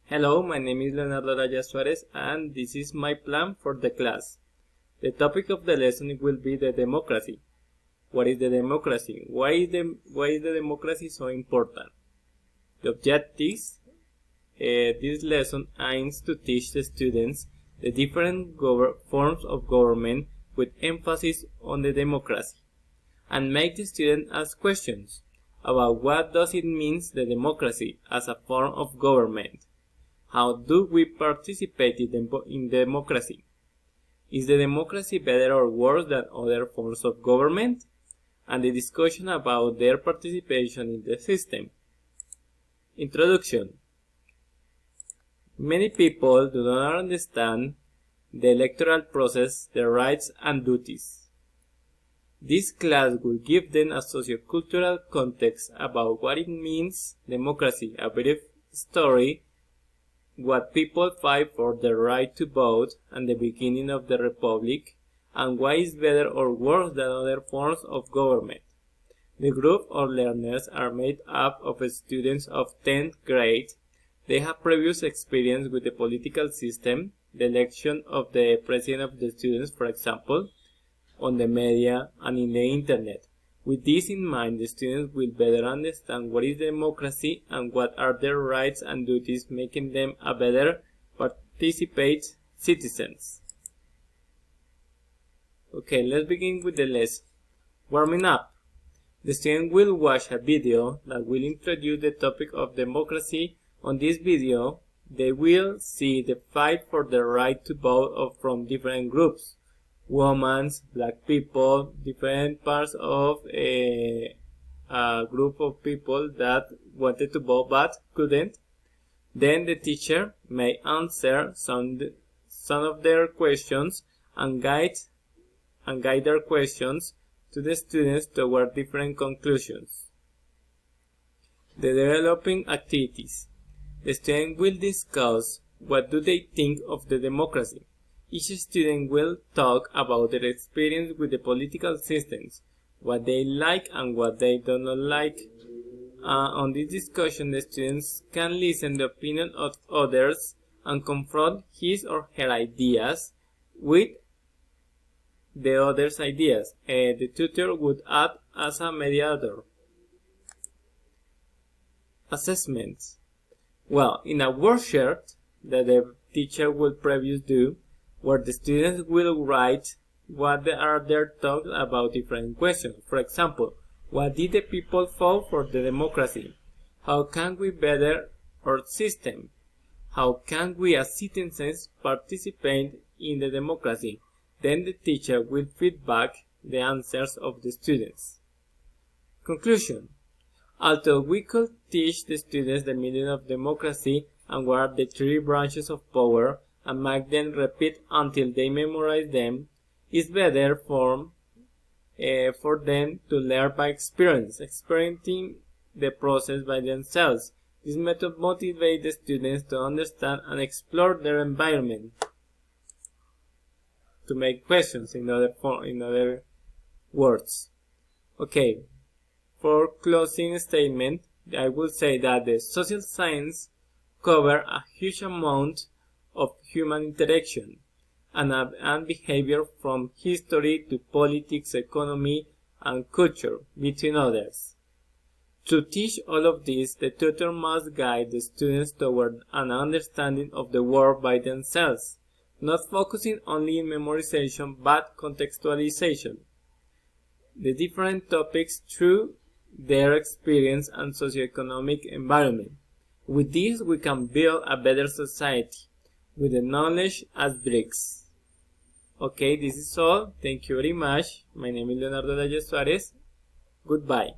Hello, my name is Leonardo Raya Suarez and this is my plan for the class. The topic of the lesson will be the democracy. What is the democracy? Why is the democracy so important? The objectives. This lesson aims to teach the students the different forms of government with emphasis on the democracy, and make the student ask questions about what does it mean the democracy as a form of government. How do we participate in democracy? Is the democracy better or worse than other forms of government? And the discussion about their participation in the system. Introduction. Many people do not understand the electoral process, their rights and duties. This class will give them a sociocultural context about what it means democracy, a brief story, what people fight for the right to vote and the beginning of the republic, and why is better or worse than other forms of government. The group of learners are made up of students of 10th grade. They have previous experience with the political system, the election of the president of the students, for example, on the media and in the internet. With this in mind, the students will better understand what is democracy and what are their rights and duties, making them a better participate citizens. Okay, let's begin with the lesson. Warming up. The student will watch a video that will introduce the topic of democracy. On this video, they will see the fight for the right to vote from different groups. Women, black people, different parts of a group of people that wanted to vote but couldn't. Then the teacher may answer some of their questions and guide their questions to the students toward different conclusions. The developing activities. The student will discuss what do they think of the democracy. Each student will talk about their experience with the political systems, what they like and what they do not like. On this discussion, the students can listen to the opinion of others and confront his or her ideas with the others' ideas. The tutor would act as a mediator. Assessments. Well, in a worksheet that the teacher will previously do, where the students will write what are their thoughts about different questions. For example, what did the people vote for the democracy? How can we better our system? How can we as citizens participate in the democracy? Then the teacher will feed back the answers of the students. Conclusion. Although we could teach the students the meaning of democracy and what are the three branches of power, and make them repeat until they memorize them, it's better for them to learn by experiencing the process by themselves. This method motivates the students to understand and explore their environment, to make questions in other words. Okay, for closing statement, I will say that the social science cover a huge amount of human interaction and behavior, from history to politics, economy, and culture, between others. To teach all of this, the tutor must guide the students toward an understanding of the world by themselves, not focusing only in memorization but contextualization the different topics through their experience and socioeconomic environment. With this, we can build a better society with the knowledge as bricks. Okay, this is all. Thank you very much. My name is Leonardo Raya Suarez. Goodbye.